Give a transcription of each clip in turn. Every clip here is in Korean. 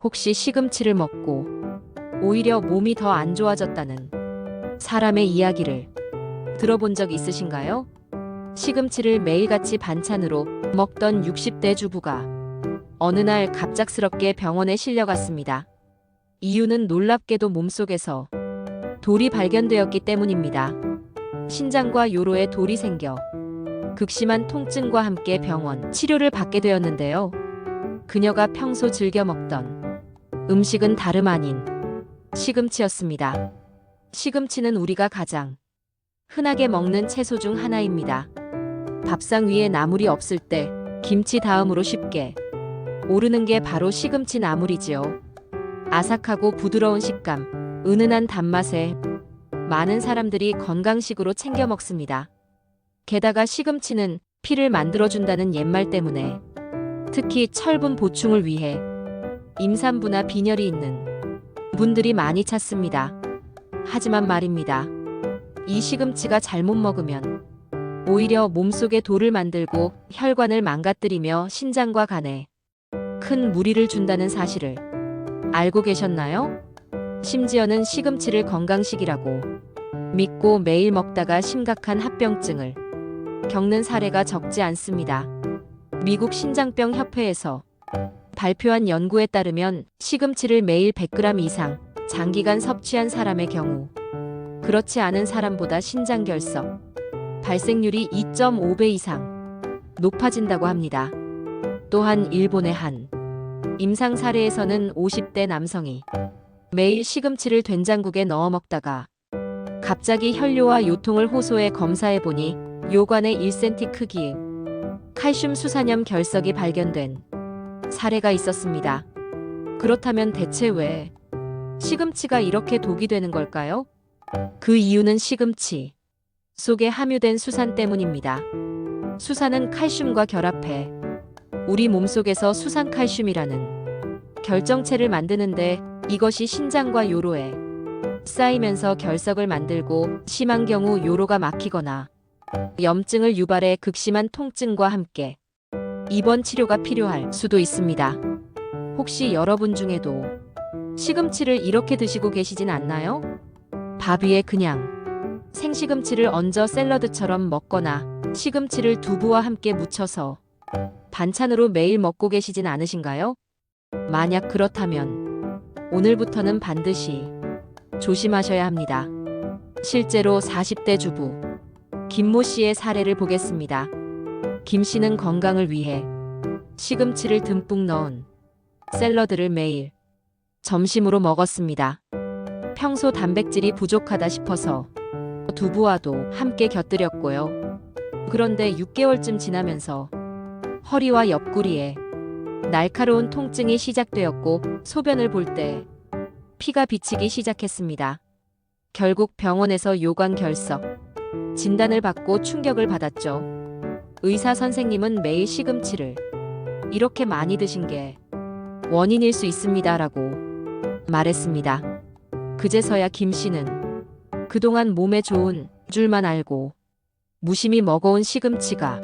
혹시 시금치를 먹고 오히려 몸이 더 안 좋아졌다는 사람의 이야기를 들어본 적 있으신가요? 시금치를 매일같이 반찬으로 먹던 60대 주부가 어느 날 갑작스럽게 병원에 실려갔습니다. 이유는 놀랍게도 몸속에서 돌이 발견되었기 때문입니다. 신장과 요로에 돌이 생겨 극심한 통증과 함께 병원 치료를 받게 되었는데요. 그녀가 평소 즐겨 먹던 음식은 다름 아닌 시금치였습니다. 시금치는 우리가 가장 흔하게 먹는 채소 중 하나입니다. 밥상 위에 나물이 없을 때 김치 다음으로 쉽게 오르는 게 바로 시금치 나물이지요. 아삭하고 부드러운 식감, 은은한 단맛에 많은 사람들이 건강식으로 챙겨 먹습니다. 게다가 시금치는 피를 만들어준다는 옛말 때문에 특히 철분 보충을 위해 임산부나 빈혈이 있는 분들이 많이 찾습니다. 하지만 말입니다. 이 시금치가 잘못 먹으면 오히려 몸속에 돌을 만들고 혈관을 망가뜨리며 신장과 간에 큰 무리를 준다는 사실을 알고 계셨나요? 심지어는 시금치를 건강식이라고 믿고 매일 먹다가 심각한 합병증을 겪는 사례가 적지 않습니다. 미국 신장병 협회에서 발표한 연구에 따르면 시금치를 매일 100g 이상 장기간 섭취한 사람의 경우 그렇지 않은 사람보다 신장결석 발생률이 2.5배 이상 높아진다고 합니다. 또한 일본의 한 임상 사례에서는 50대 남성이 매일 시금치를 된장국에 넣어 먹다가 갑자기 혈뇨와 요통을 호소해 검사해보니 요관의 1cm 크기의 칼슘 수산염 결석이 발견된 사례가 있었습니다. 그렇다면 대체 왜 시금치가 이렇게 독이 되는 걸까요? 그 이유는 시금치 속에 함유된 수산 때문입니다. 수산은 칼슘과 결합해 우리 몸속에서 수산칼슘이라는 결정체를 만드는데 이것이 신장과 요로에 쌓이면서 결석을 만들고 심한 경우 요로가 막히거나 염증을 유발해 극심한 통증과 함께 입원 치료가 필요할 수도 있습니다. 혹시 여러분 중에도 시금치를 이렇게 드시고 계시진 않나요? 밥 위에 그냥 생시금치를 얹어 샐러드처럼 먹거나 시금치를 두부와 함께 무쳐서 반찬으로 매일 먹고 계시진 않으신가요? 만약 그렇다면 오늘부터는 반드시 조심하셔야 합니다. 실제로 40대 주부 김모 씨의 사례를 보겠습니다. 김 씨는 건강을 위해 시금치를 듬뿍 넣은 샐러드를 매일 점심으로 먹었습니다. 평소 단백질이 부족하다 싶어서 두부와도 함께 곁들였고요. 그런데 6개월쯤 지나면서 허리와 옆구리에 날카로운 통증이 시작되었고 소변을 볼 때 피가 비치기 시작했습니다. 결국 병원에서 요관 결석 진단을 받고 충격을 받았죠. 의사 선생님은 매일 시금치를 이렇게 많이 드신 게 원인일 수 있습니다라고 말했습니다. 그제서야 김 씨는 그동안 몸에 좋은 줄만 알고 무심히 먹어온 시금치가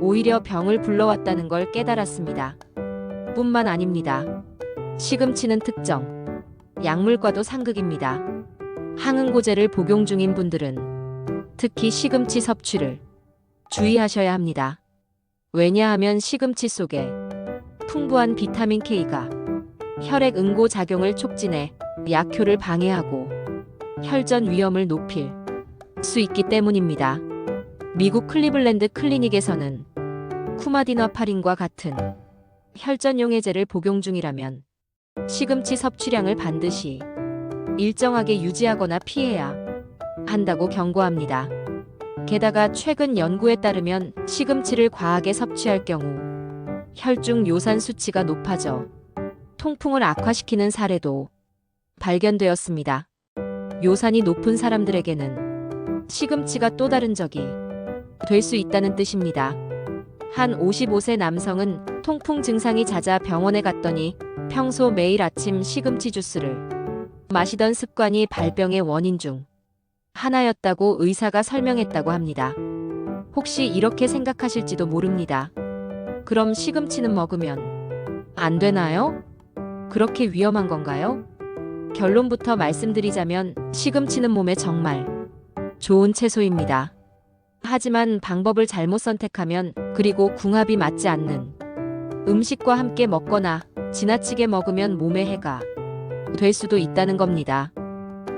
오히려 병을 불러왔다는 걸 깨달았습니다. 뿐만 아닙니다. 시금치는 특정 약물과도 상극입니다. 항응고제를 복용 중인 분들은 특히 시금치 섭취를 주의하셔야 합니다. 왜냐하면 시금치 속에 풍부한 비타민 K가 혈액 응고 작용을 촉진해 약효를 방해하고 혈전 위험을 높일 수 있기 때문입니다. 미국 클리블랜드 클리닉에서는 쿠마디너파린과 같은 혈전용해제를 복용 중이라면 시금치 섭취량을 반드시 일정하게 유지하거나 피해야 한다고 경고합니다. 게다가 최근 연구에 따르면 시금치를 과하게 섭취할 경우 혈중 요산 수치가 높아져 통풍을 악화시키는 사례도 발견되었습니다. 요산이 높은 사람들에게는 시금치가 또 다른 적이 될 수 있다는 뜻입니다. 한 55세 남성은 통풍 증상이 잦아 병원에 갔더니 평소 매일 아침 시금치 주스를 마시던 습관이 발병의 원인 중 하나였다고 의사가 설명했다고 합니다. 혹시 이렇게 생각하실지도 모릅니다. 그럼 시금치는 먹으면 안 되나요? 그렇게 위험한 건가요? 결론부터 말씀드리자면 시금치는 몸에 정말 좋은 채소입니다. 하지만 방법을 잘못 선택하면, 그리고 궁합이 맞지 않는 음식과 함께 먹거나 지나치게 먹으면 몸에 해가 될 수도 있다는 겁니다.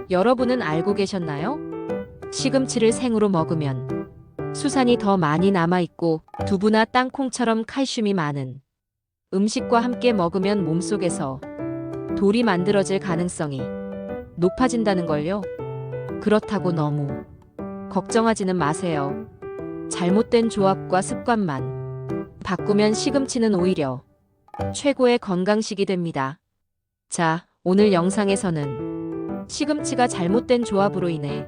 여러분은 알고 계셨나요? 시금치를 생으로 먹으면 수산이 더 많이 남아있고 두부나 땅콩처럼 칼슘이 많은 음식과 함께 먹으면 몸속에서 돌이 만들어질 가능성이 높아진다는 걸요. 그렇다고 너무 걱정하지는 마세요. 잘못된 조합과 습관만 바꾸면 시금치는 오히려 최고의 건강식이 됩니다. 자, 오늘 영상에서는 시금치가 잘못된 조합으로 인해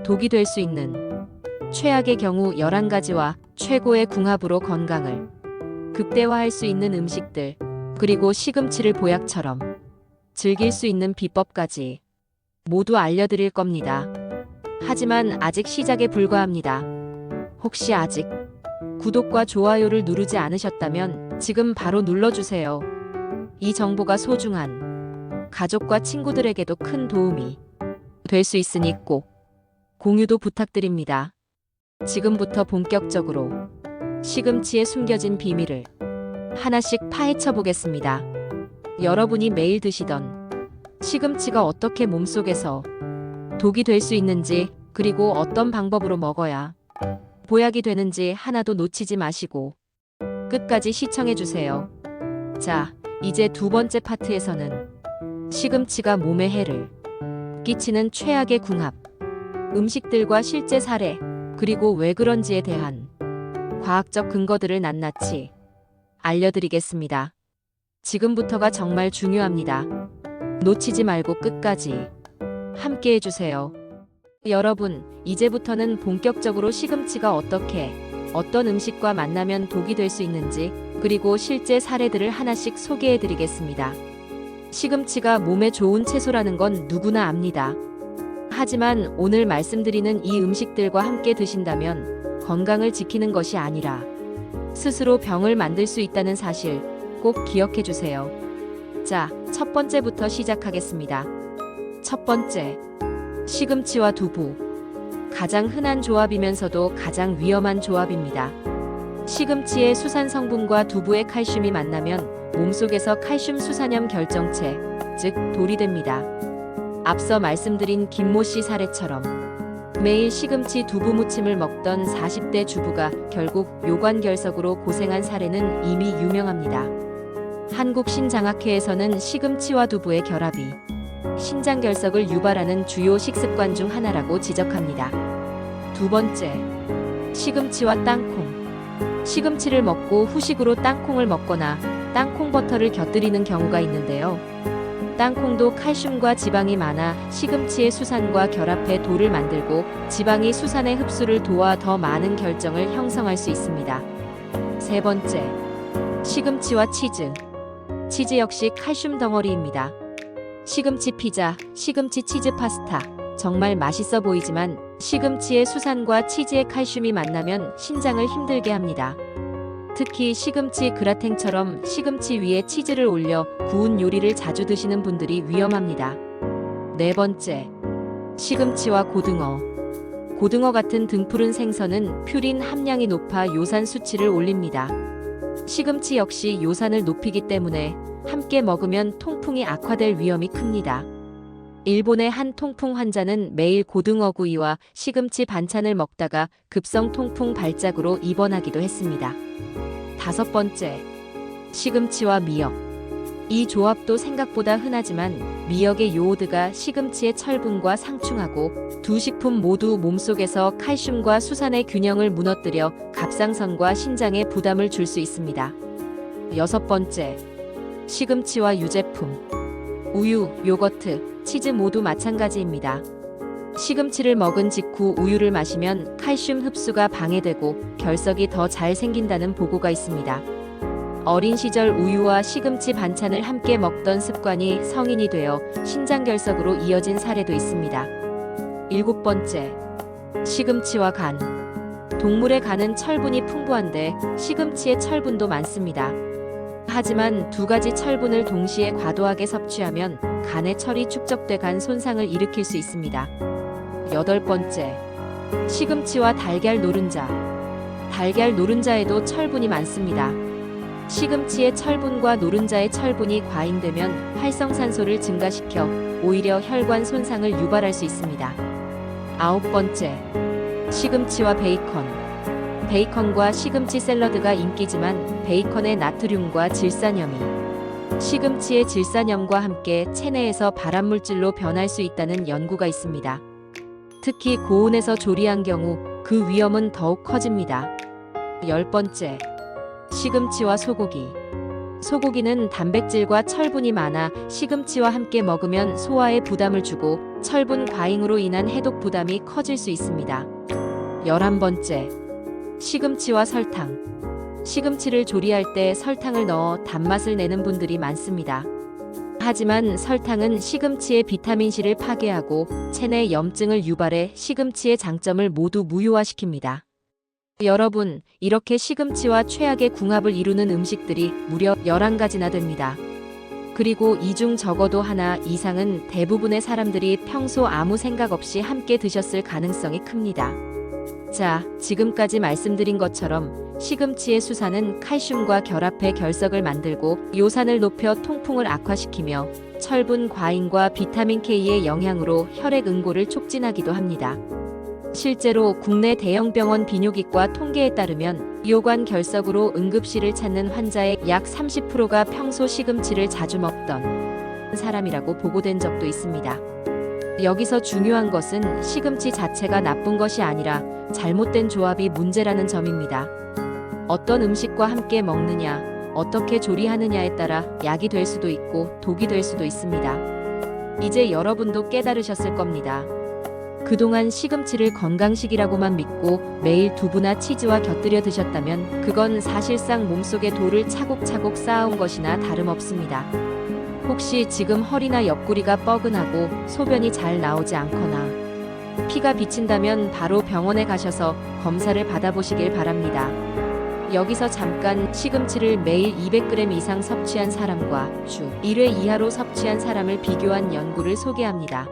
독이 될 수 있는 최악의 경우 11가지와 최고의 궁합으로 건강을 극대화할 수 있는 음식들, 그리고 시금치를 보약처럼 즐길 수 있는 비법까지 모두 알려드릴 겁니다. 하지만 아직 시작에 불과합니다. 혹시 아직 구독과 좋아요를 누르지 않으셨다면 지금 바로 눌러주세요. 이 정보가 소중한 가족과 친구들에게도 큰 도움이 될 수 있으니 꼭 공유도 부탁드립니다. 지금부터 본격적으로 시금치에 숨겨진 비밀을 하나씩 파헤쳐 보겠습니다. 여러분이 매일 드시던 시금치가 어떻게 몸속에서 독이 될 수 있는지, 그리고 어떤 방법으로 먹어야 보약이 되는지 하나도 놓치지 마시고 끝까지 시청해 주세요. 자, 이제 두 번째 파트에서는 시금치가 몸에 해를 끼치는 최악의 궁합, 음식들과 실제 사례, 그리고 왜 그런지에 대한 과학적 근거들을 낱낱이 알려드리겠습니다. 지금부터가 정말 중요합니다. 놓치지 말고 끝까지 함께 해주세요. 여러분, 이제부터는 본격적으로 시금치가 어떻게, 어떤 음식과 만나면 독이 될 수 있는지, 그리고 실제 사례들을 하나씩 소개해드리겠습니다. 시금치가 몸에 좋은 채소라는 건 누구나 압니다. 하지만 오늘 말씀드리는 이 음식들과 함께 드신다면 건강을 지키는 것이 아니라 스스로 병을 만들 수 있다는 사실 꼭 기억해 주세요. 자, 첫 번째부터 시작하겠습니다. 첫 번째, 시금치와 두부. 가장 흔한 조합이면서도 가장 위험한 조합입니다. 시금치의 수산 성분과 두부의 칼슘이 만나면 몸속에서 칼슘 수산염 결정체, 즉 돌이 됩니다. 앞서 말씀드린 김모 씨 사례처럼 매일 시금치 두부 무침을 먹던 40대 주부가 결국 요관결석으로 고생한 사례는 이미 유명합니다. 한국신장학회에서는 시금치와 두부의 결합이 신장결석을 유발하는 주요 식습관 중 하나라고 지적합니다. 두 번째, 시금치와 땅콩. 시금치를 먹고 후식으로 땅콩을 먹거나 땅콩 버터를 곁들이는 경우가 있는데요. 땅콩도 칼슘과 지방이 많아 시금치의 수산과 결합해 돌을 만들고 지방이 수산의 흡수를 도와 더 많은 결정을 형성할 수 있습니다. 세 번째, 시금치와 치즈. 치즈 역시 칼슘 덩어리입니다. 시금치 피자, 시금치 치즈 파스타. 정말 맛있어 보이지만 시금치의 수산과 치즈의 칼슘이 만나면 신장을 힘들게 합니다. 특히 시금치 그라탱처럼 시금치 위에 치즈를 올려 구운 요리를 자주 드시는 분들이 위험합니다. 네 번째, 시금치와 고등어. 고등어 같은 등푸른 생선은 퓨린 함량이 높아 요산 수치를 올립니다. 시금치 역시 요산을 높이기 때문에 함께 먹으면 통풍이 악화될 위험이 큽니다. 일본의 한 통풍 환자는 매일 고등어 구이와 시금치 반찬을 먹다가 급성 통풍 발작으로 입원하기도 했습니다. 다섯 번째, 시금치와 미역. 이 조합도 생각보다 흔하지만 미역의 요오드가 시금치의 철분과 상충하고 두 식품 모두 몸속에서 칼슘과 수산의 균형을 무너뜨려 갑상선과 신장에 부담을 줄 수 있습니다. 여섯 번째, 시금치와 유제품. 우유, 요거트, 치즈 모두 마찬가지입니다. 시금치를 먹은 직후 우유를 마시면 칼슘 흡수가 방해되고 결석이 더 잘 생긴다는 보고가 있습니다. 어린 시절 우유와 시금치 반찬을 함께 먹던 습관이 성인이 되어 신장결석으로 이어진 사례도 있습니다. 일곱 번째, 시금치와 간. 동물의 간은 철분이 풍부한데 시금치에 철분도 많습니다. 하지만 두 가지 철분을 동시에 과도하게 섭취하면 간에 철이 축적돼 간 손상을 일으킬 수 있습니다. 여덟 번째, 시금치와 달걀 노른자. 달걀 노른자에도 철분이 많습니다. 시금치의 철분과 노른자의 철분이 과잉되면 활성산소를 증가시켜 오히려 혈관 손상을 유발할 수 있습니다. 아홉 번째, 시금치와 베이컨. 베이컨과 시금치 샐러드가 인기지만 베이컨의 나트륨과 질산염이 시금치의 질산염과 함께 체내에서 발암물질로 변할 수 있다는 연구가 있습니다. 특히 고온에서 조리한 경우 그 위험은 더욱 커집니다. 열 번째, 시금치와 소고기. 소고기는 단백질과 철분이 많아 시금치와 함께 먹으면 소화에 부담을 주고 철분 과잉으로 인한 해독 부담이 커질 수 있습니다. 11번째, 시금치와 설탕. 시금치를 조리할 때 설탕을 넣어 단맛을 내는 분들이 많습니다. 하지만 설탕은 시금치의 비타민C를 파괴하고 체내 염증을 유발해 시금치의 장점을 모두 무효화시킵니다. 여러분, 이렇게 시금치와 최악의 궁합을 이루는 음식들이 무려 11가지나 됩니다. 그리고 이 중 적어도 하나 이상은 대부분의 사람들이 평소 아무 생각 없이 함께 드셨을 가능성이 큽니다. 자, 지금까지 말씀드린 것처럼 시금치의 수산은 칼슘과 결합해 결석을 만들고 요산을 높여 통풍을 악화시키며 철분 과잉과 비타민 K의 영향으로 혈액 응고를 촉진하기도 합니다. 실제로 국내 대형 병원 비뇨기과 통계에 따르면 요관 결석으로 응급실을 찾는 환자의 약 30%가 평소 시금치를 자주 먹던 사람이라고 보고된 적도 있습니다. 여기서 중요한 것은 시금치 자체가 나쁜 것이 아니라 잘못된 조합이 문제라는 점입니다. 어떤 음식과 함께 먹느냐, 어떻게 조리하느냐에 따라 약이 될 수도 있고 독이 될 수도 있습니다. 이제 여러분도 깨달으셨을 겁니다. 그동안 시금치를 건강식이라고만 믿고 매일 두부나 치즈와 곁들여 드셨다면 그건 사실상 몸속에 돌을 차곡차곡 쌓아온 것이나 다름없습니다. 혹시 지금 허리나 옆구리가 뻐근하고 소변이 잘 나오지 않거나 피가 비친다면 바로 병원에 가셔서 검사를 받아보시길 바랍니다. 여기서 잠깐 시금치를 매일 200g 이상 섭취한 사람과 주 1회 이하로 섭취한 사람을 비교한 연구를 소개합니다.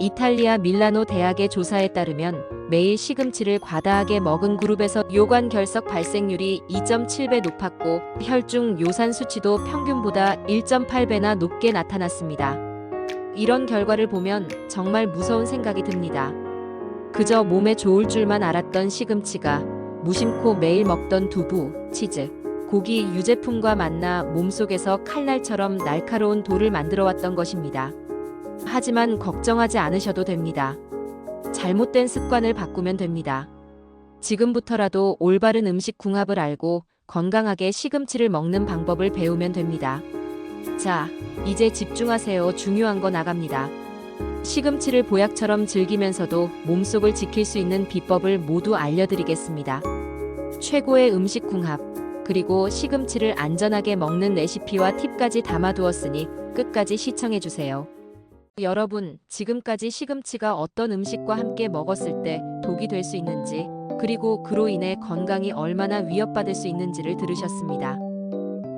이탈리아 밀라노 대학의 조사에 따르면 매일 시금치를 과다하게 먹은 그룹에서 요관 결석 발생률이 2.7배 높았고 혈중 요산 수치도 평균보다 1.8배나 높게 나타났습니다. 이런 결과를 보면 정말 무서운 생각이 듭니다. 그저 몸에 좋을 줄만 알았던 시금치가 무심코 매일 먹던 두부, 치즈, 고기 유제품과 만나 몸속에서 칼날처럼 날카로운 돌을 만들어 왔던 것입니다. 하지만 걱정하지 않으셔도 됩니다. 잘못된 습관을 바꾸면 됩니다. 지금부터라도 올바른 음식 궁합을 알고 건강하게 시금치를 먹는 방법을 배우면 됩니다. 자, 이제 집중하세요. 중요한 거 나갑니다. 시금치를 보약처럼 즐기면서도 몸속을 지킬 수 있는 비법을 모두 알려드리겠습니다. 최고의 음식 궁합, 그리고 시금치를 안전하게 먹는 레시피와 팁까지 담아두었으니 끝까지 시청해주세요. 여러분, 지금까지 시금치가 어떤 음식과 함께 먹었을 때 독이 될 수 있는지, 그리고 그로 인해 건강이 얼마나 위협받을 수 있는지를 들으셨습니다.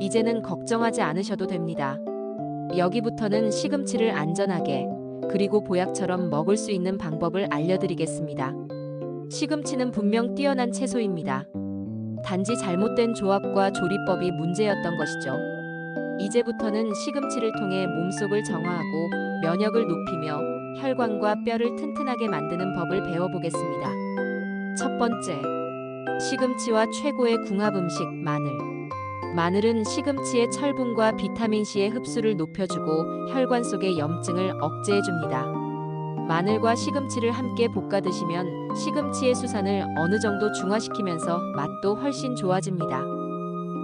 이제는 걱정하지 않으셔도 됩니다. 여기부터는 시금치를 안전하게, 그리고 보약처럼 먹을 수 있는 방법을 알려드리겠습니다. 시금치는 분명 뛰어난 채소입니다. 단지 잘못된 조합과 조리법이 문제였던 것이죠. 이제부터는 시금치를 통해 몸속을 정화하고 면역을 높이며 혈관과 뼈를 튼튼하게 만드는 법을 배워보겠습니다. 첫 번째, 시금치와 최고의 궁합 음식 마늘. 마늘은 시금치의 철분과 비타민C의 흡수를 높여주고 혈관 속의 염증을 억제해줍니다. 마늘과 시금치를 함께 볶아 드시면 시금치의 수산을 어느 정도 중화시키면서 맛도 훨씬 좋아집니다.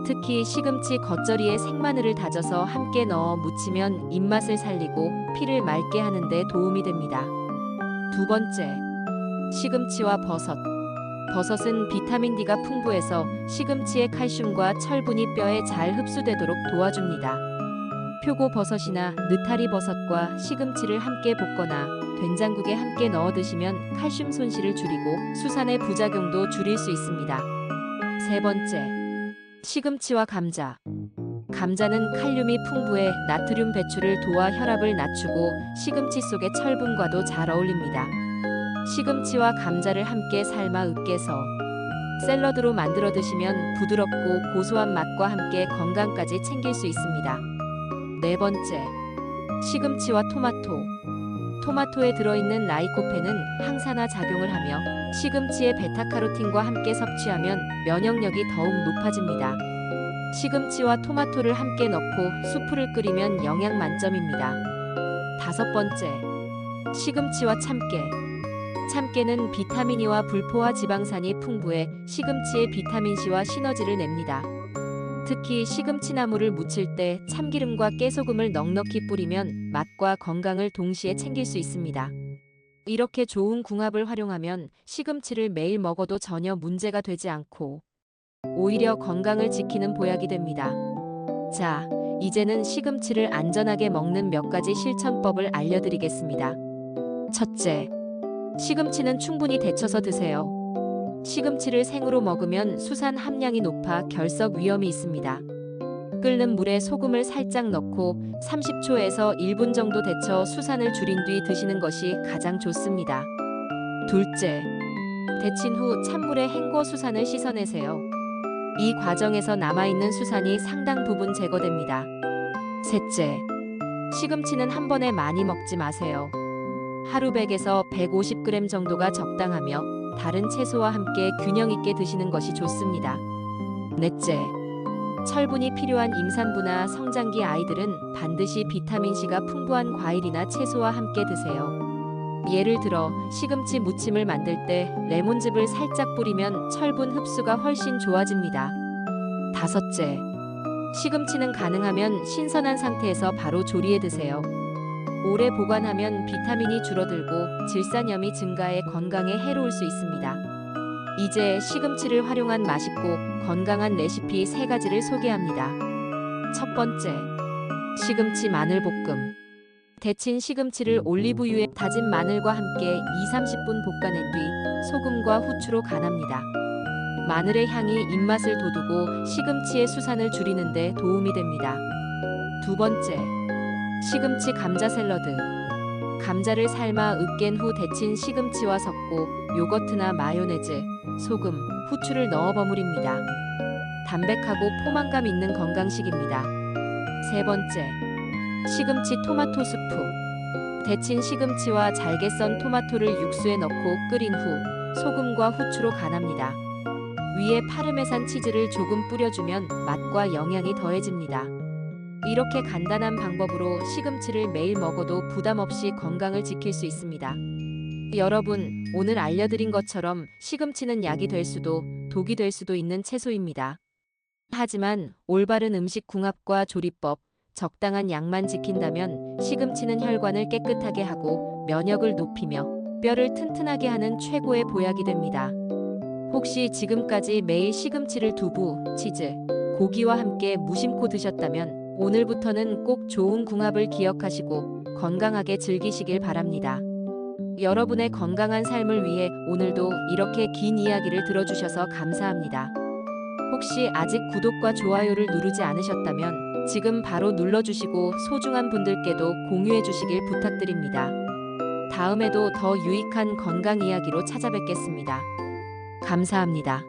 특히 시금치 겉절이에 생마늘을 다져서 함께 넣어 무치면 입맛을 살리고 피를 맑게 하는 데 도움이 됩니다. 두 번째, 시금치와 버섯. 버섯은 비타민 D가 풍부해서 시금치의 칼슘과 철분이 뼈에 잘 흡수되도록 도와줍니다. 표고버섯이나 느타리버섯과 시금치를 함께 볶거나 된장국에 함께 넣어 드시면 칼슘 손실을 줄이고 수산의 부작용도 줄일 수 있습니다. 세 번째, 시금치와 감자. 감자는 칼륨이 풍부해 나트륨 배출을 도와 혈압을 낮추고 시금치 속의 철분과도 잘 어울립니다. 시금치와 감자를 함께 삶아 으깨서 샐러드로 만들어 드시면 부드럽고 고소한 맛과 함께 건강까지 챙길 수 있습니다. 네 번째, 시금치와 토마토. 토마토에 들어있는 라이코펜은 항산화 작용을 하며 시금치의 베타카로틴과 함께 섭취하면 면역력이 더욱 높아집니다. 시금치와 토마토를 함께 넣고 수프를 끓이면 영양 만점입니다. 다섯 번째, 시금치와 참깨. 참깨는 비타민이와 불포화 지방산이 풍부해 시금치의 비타민C와 시너지를 냅니다. 특히 시금치나물을 무칠 때 참기름과 깨소금을 넉넉히 뿌리면 맛과 건강을 동시에 챙길 수 있습니다. 이렇게 좋은 궁합을 활용하면 시금치를 매일 먹어도 전혀 문제가 되지 않고 오히려 건강을 지키는 보약이 됩니다. 자, 이제는 시금치를 안전하게 먹는 몇 가지 실천법을 알려드리겠습니다. 첫째, 시금치는 충분히 데쳐서 드세요. 시금치를 생으로 먹으면 수산 함량이 높아 결석 위험이 있습니다. 끓는 물에 소금을 살짝 넣고 30초에서 1분 정도 데쳐 수산을 줄인 뒤 드시는 것이 가장 좋습니다. 둘째, 데친 후 찬물에 헹궈 수산을 씻어내세요. 이 과정에서 남아있는 수산이 상당 부분 제거됩니다. 셋째, 시금치는 한 번에 많이 먹지 마세요. 하루 100에서 150g 정도가 적당하며 다른 채소와 함께 균형 있게 드시는 것이 좋습니다. 넷째, 철분이 필요한 임산부나 성장기 아이들은 반드시 비타민C가 풍부한 과일이나 채소와 함께 드세요. 예를 들어 시금치 무침을 만들 때 레몬즙을 살짝 뿌리면 철분 흡수가 훨씬 좋아집니다. 다섯째, 시금치는 가능하면 신선한 상태에서 바로 조리해 드세요. 오래 보관하면 비타민이 줄어들고 질산염이 증가해 건강에 해로울 수 있습니다. 이제 시금치를 활용한 맛있고 건강한 레시피 3가지를 소개합니다. 첫 번째, 시금치 마늘볶음. 데친 시금치를 올리브유에 다진 마늘과 함께 2~30분 볶아낸 뒤 소금과 후추로 간합니다. 마늘의 향이 입맛을 돋우고 시금치의 수산을 줄이는 데 도움이 됩니다. 두 번째, 시금치 감자 샐러드. 감자를 삶아 으깬 후 데친 시금치와 섞고 요거트나 마요네즈, 소금, 후추를 넣어 버무립니다. 담백하고 포만감 있는 건강식입니다. 세 번째, 시금치 토마토 수프. 데친 시금치와 잘게 썬 토마토를 육수에 넣고 끓인 후 소금과 후추로 간합니다. 위에 파르메산 치즈를 조금 뿌려주면 맛과 영양이 더해집니다. 이렇게 간단한 방법으로 시금치를 매일 먹어도 부담 없이 건강을 지킬 수 있습니다. 여러분, 오늘 알려드린 것처럼 시금치는 약이 될 수도 독이 될 수도 있는 채소입니다. 하지만 올바른 음식 궁합과 조리법, 적당한 양만 지킨다면 시금치는 혈관을 깨끗하게 하고 면역을 높이며 뼈를 튼튼하게 하는 최고의 보약이 됩니다. 혹시 지금까지 매일 시금치를 두부, 치즈, 고기와 함께 무심코 드셨다면 오늘부터는 꼭 좋은 궁합을 기억하시고 건강하게 즐기시길 바랍니다. 여러분의 건강한 삶을 위해 오늘도 이렇게 긴 이야기를 들어주셔서 감사합니다. 혹시 아직 구독과 좋아요를 누르지 않으셨다면 지금 바로 눌러주시고 소중한 분들께도 공유해 주시길 부탁드립니다. 다음에도 더 유익한 건강 이야기로 찾아뵙겠습니다. 감사합니다.